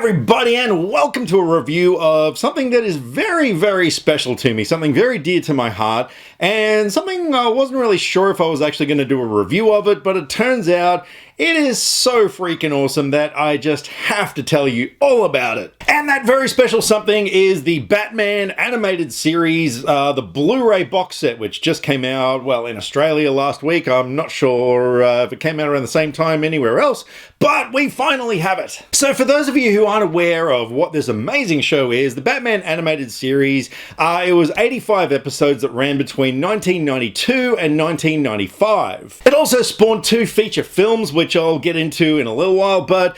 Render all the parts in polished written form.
everybody, and welcome to a review of something that is very, very special to me, something very dear to my heart, and something I wasn't really sure if I was actually going to do a review of it, but it turns out it is so freaking awesome that I just have to tell you all about it. And that very special something is the Batman animated series, the Blu-ray box set, which just came out, well, in Australia last week. I'm not sure if it came out around the same time anywhere else, but we finally have it. So for those of you who aren't aware of what this amazing show is, the Batman animated series, it was 85 episodes that ran between 1992 and 1995. It also spawned 2 feature films, which I'll get into in a little while, but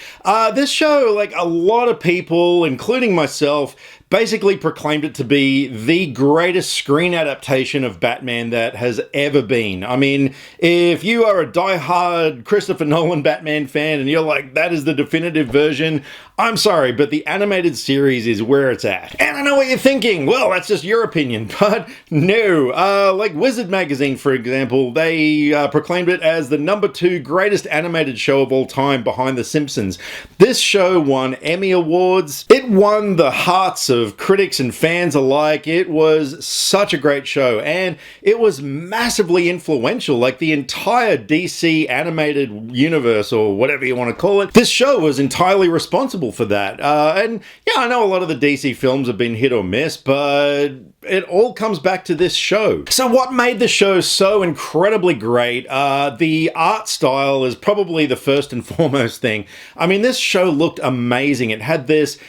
this show, like a lot of people, including myself, basically proclaimed it to be the greatest screen adaptation of Batman that has ever been. I mean, if you are a die-hard Christopher Nolan Batman fan and you're like, that is the definitive version, I'm sorry, but the animated series is where it's at. And I know what you're thinking, well, that's just your opinion, but no. Like Wizard Magazine, for example, they proclaimed it as the #2 greatest animated show of all time behind The Simpsons. This show won Emmy Awards. It won the hearts of critics and fans alike. It was such a great show, and it was massively influential. Like the entire DC animated universe, or whatever you want to call it, this show was entirely responsible for that. And yeah, I know a lot of the DC films have been hit or miss, but it all comes back to this show. So what made the show so incredibly great? The art style is probably the first and foremost thing. I mean, this show looked amazing. It had this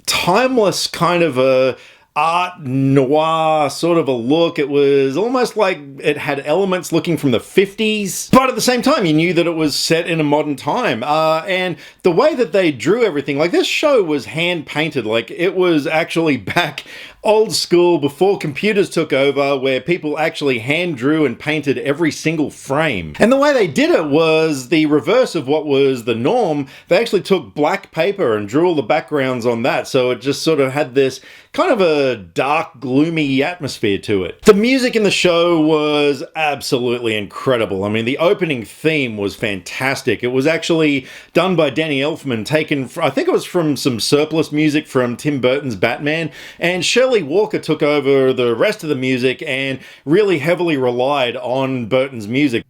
timeless kind of a art noir sort of a look. It was almost like it had elements looking from the 50s, but at the same time you knew that it was set in a modern time. And the way that they drew everything, like this show was hand painted, like it was actually back old school before computers took over, where people actually hand drew and painted every single frame. And the way they did it was the reverse of what was the norm. They actually took black paper and drew all the backgrounds on that, so it just sort of had this kind of a dark, gloomy atmosphere to it. The music in the show was absolutely incredible. I mean, the opening theme was fantastic. It was actually done by Danny Elfman, taken, I think it was from some surplus music from Tim Burton's Batman, and Shirley Walker took over the rest of the music and really heavily relied on Burton's music.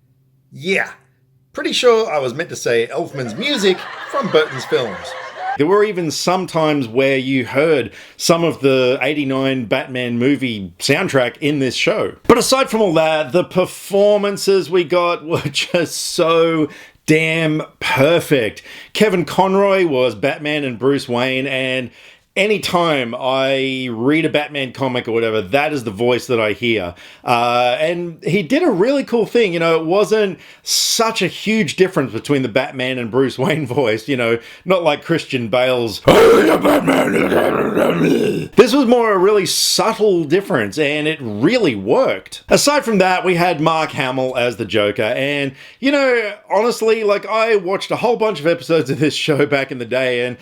Yeah, pretty sure I was meant to say Elfman's music from Burton's films. There were even some times where you heard some of the '89 Batman movie soundtrack in this show. But aside from all that, the performances we got were just so damn perfect. Kevin Conroy was Batman and Bruce Wayne, and anytime I read a Batman comic or whatever, that is the voice that I hear. And he did a really cool thing. You know, it wasn't such a huge difference between the Batman and Bruce Wayne voice, you know, not like Christian Bale's, "Hey, the Batman." This was more a really subtle difference, and it really worked. Aside from that, we had Mark Hamill as the Joker, and, you know, honestly, like, I watched a whole bunch of episodes of this show back in the day, and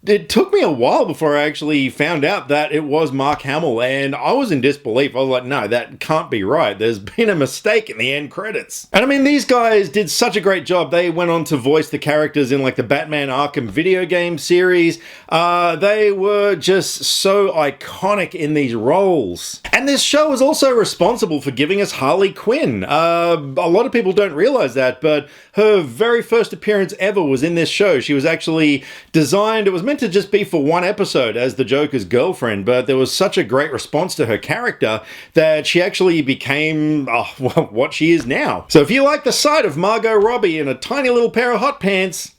it took me a while before I actually found out that it was Mark Hamill, and I was in disbelief. I was like, no, that can't be right. There's been a mistake in the end credits. And I mean, these guys did such a great job. They went on to voice the characters in like the Batman Arkham video game series. They were just so iconic in these roles. And this show is also responsible for giving us Harley Quinn. A lot of people don't realize that, but her very first appearance ever was in this show. She was actually designed, it was meant to just be for one episode as the Joker's girlfriend, but there was such a great response to her character that she actually became what she is now. So if you like the sight of Margot Robbie in a tiny little pair of hot pants,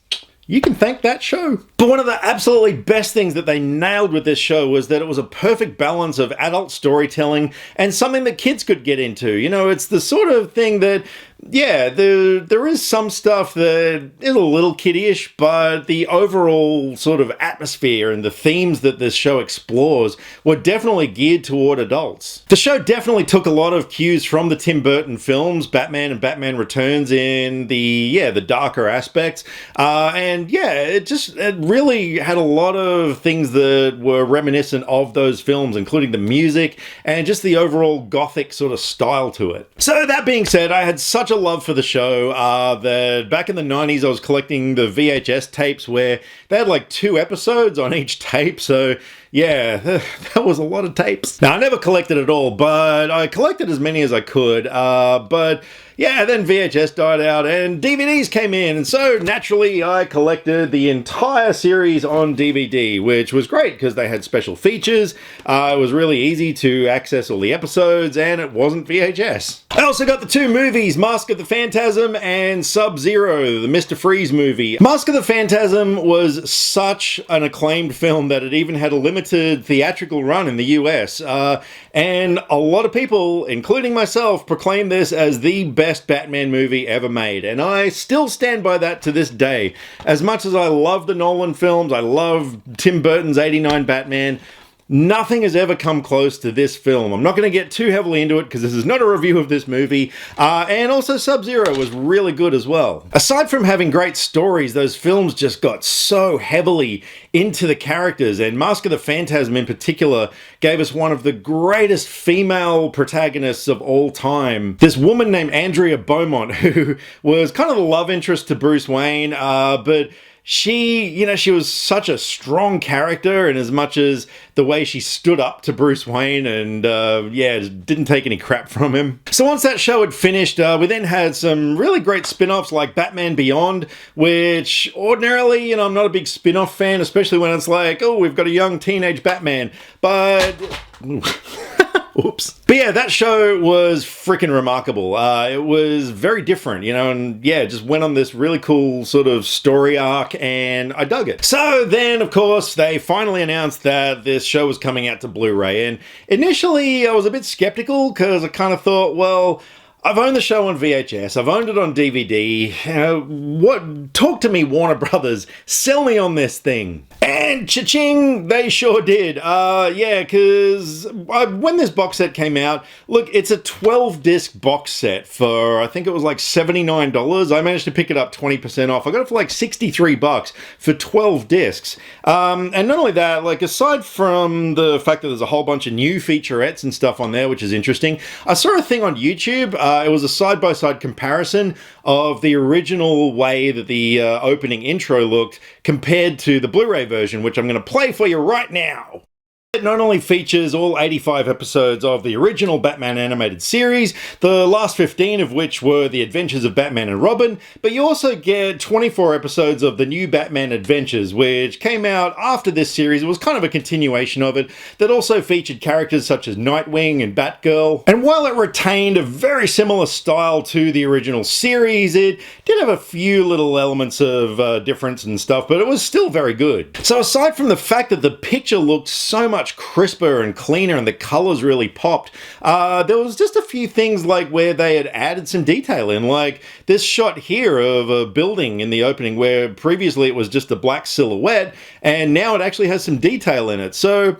you can thank that show. But one of the absolutely best things that they nailed with this show was that it was a perfect balance of adult storytelling and something that kids could get into. You know, it's the sort of thing that, yeah, there is some stuff that is a little kiddie-ish, but the overall sort of atmosphere and the themes that this show explores were definitely geared toward adults. The show definitely took a lot of cues from the Tim Burton films, Batman and Batman Returns, in the darker aspects. And yeah, it really had a lot of things that were reminiscent of those films, including the music and just the overall gothic sort of style to it. So that being said, I had such a love for the show that back in the 90s I was collecting the VHS tapes where they had like 2 episodes on each tape, so yeah, that was a lot of tapes. Now, I never collected it all, but I collected as many as I could. But yeah, then VHS died out and DVDs came in, and so naturally I collected the entire series on DVD, which was great because they had special features. It was really easy to access all the episodes, and it wasn't VHS. I also got the 2 movies, Mask of the Phantasm and Sub-Zero, the Mr. Freeze movie. Mask of the Phantasm was such an acclaimed film that it even had a limited theatrical run in the US, and a lot of people, including myself, proclaim this as the best Batman movie ever made, and I still stand by that to this day. As much as I love the Nolan films, I love Tim Burton's '89 Batman, nothing has ever come close to this film. I'm not going to get too heavily into it because this is not a review of this movie. And also Sub-Zero was really good as well. Aside from having great stories, those films just got so heavily into the characters, and Mask of the Phantasm in particular gave us one of the greatest female protagonists of all time. This woman named Andrea Beaumont, who was kind of the love interest to Bruce Wayne, but she was such a strong character, and as much as the way she stood up to Bruce Wayne and, just didn't take any crap from him. So once that show had finished, we then had some really great spin-offs like Batman Beyond, which ordinarily, I'm not a big spin-off fan, especially when it's like, oh, we've got a young teenage Batman, but... Oops. But yeah, that show was freaking remarkable. It was very different, and yeah, just went on this really cool sort of story arc, and I dug it. So then, of course, they finally announced that this show was coming out to Blu-ray, and initially I was a bit skeptical because I kind of thought, well, I've owned the show on VHS, I've owned it on DVD, talk to me, Warner Brothers, sell me on this thing. And cha-ching, they sure did. Because when this box set came out, look, it's a 12-disc box set for, I think it was like $79. I managed to pick it up 20% off. I got it for like $63 for 12 discs. And not only that, like aside from the fact that there's a whole bunch of new featurettes and stuff on there, which is interesting, I saw a thing on YouTube. It was a side-by-side comparison of the original way that the opening intro looked compared to the Blu-ray version, which I'm going to play for you right now. It not only features all 85 episodes of the original Batman animated series, the last 15 of which were the adventures of Batman and Robin, but you also get 24 episodes of the new Batman Adventures, which came out after this series. It was kind of a continuation of it, that also featured characters such as Nightwing and Batgirl. And while it retained a very similar style to the original series, it did have a few little elements of difference and stuff, but it was still very good. So aside from the fact that the picture looked so much crisper and cleaner and the colors really popped, there was just a few things like where they had added some detail in, like this shot here of a building in the opening where previously it was just a black silhouette and now it actually has some detail in it. So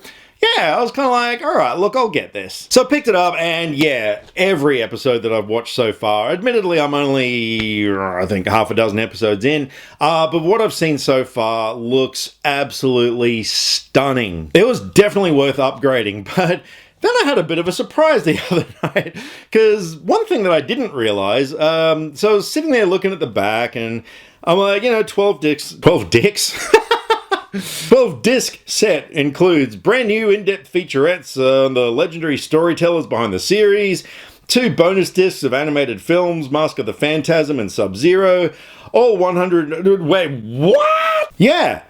yeah, I was kind of like, all right, look, I'll get this. So I picked it up, and yeah, every episode that I've watched so far, admittedly, I'm only, I think, half a dozen episodes in, but what I've seen so far looks absolutely stunning. It was definitely worth upgrading, but then I had a bit of a surprise the other night, because one thing that I didn't realize, so I was sitting there looking at the back, and I'm like, 12 discs? 12-disc set includes brand new in-depth featurettes on the legendary storytellers behind the series, 2 bonus discs of animated films, Mask of the Phantasm and Sub-Zero, all 100... Wait, what? Yeah,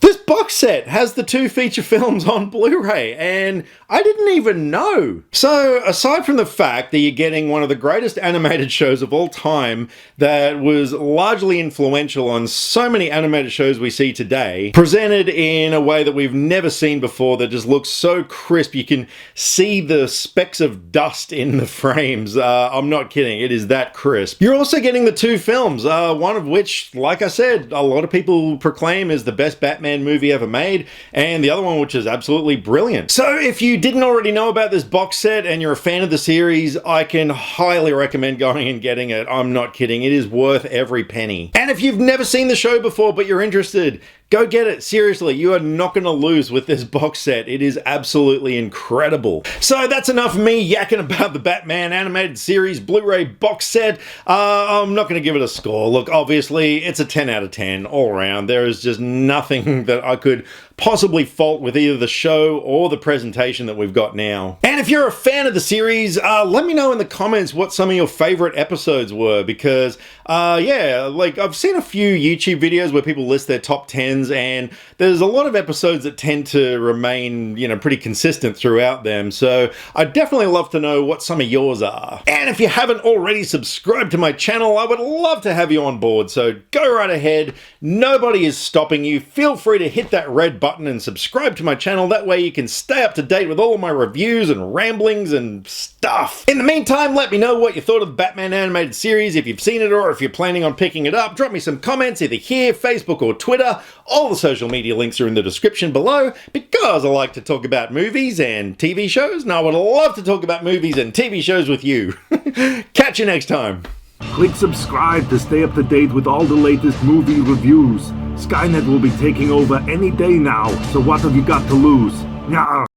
this box set has the 2 feature films on Blu-ray, and I didn't even know. So, aside from the fact that you're getting one of the greatest animated shows of all time that was largely influential on so many animated shows we see today, presented in a way that we've never seen before that just looks so crisp, you can see the specks of dust in the frames. I'm not kidding, it is that crisp. You're also getting the 2 films, one of which, like I said, a lot of people proclaim is the best Batman movie ever made, and the other one which is absolutely brilliant. So if you didn't already know about this box set and you're a fan of the series, I can highly recommend going and getting it. I'm not kidding, it is worth every penny. And if you've never seen the show before but you're interested, Go get it. Seriously, you are not going to lose with this box set. It is absolutely incredible. So that's enough of me yakking about the Batman animated series Blu-ray box set. I'm not going to give it a score. Look, obviously, it's a 10 out of 10 all around. There is just nothing that I could possibly fault with either the show or the presentation that we've got now. And if you're a fan of the series, let me know in the comments what some of your favorite episodes were, because yeah, like I've seen a few YouTube videos where people list their top 10s, and there's a lot of episodes that tend to remain, you know, pretty consistent throughout them. So I'd definitely love to know what some of yours are. And if you haven't already subscribed to my channel, I would love to have you on board. So go right ahead. Nobody is stopping you. Feel free to hit that red button and subscribe to my channel. That way you can stay up to date with all of my reviews and ramblings and stuff. In the meantime, let me know what you thought of the Batman animated series, if you've seen it or if you're planning on picking it up. Drop me some comments either here, Facebook, or Twitter. All the social media links are in the description below, because I like to talk about movies and TV shows, and I would love to talk about movies and TV shows with you. Catch you next time. Click subscribe to stay up to date with all the latest movie reviews. Skynet will be taking over any day now, so what have you got to lose? Nyah.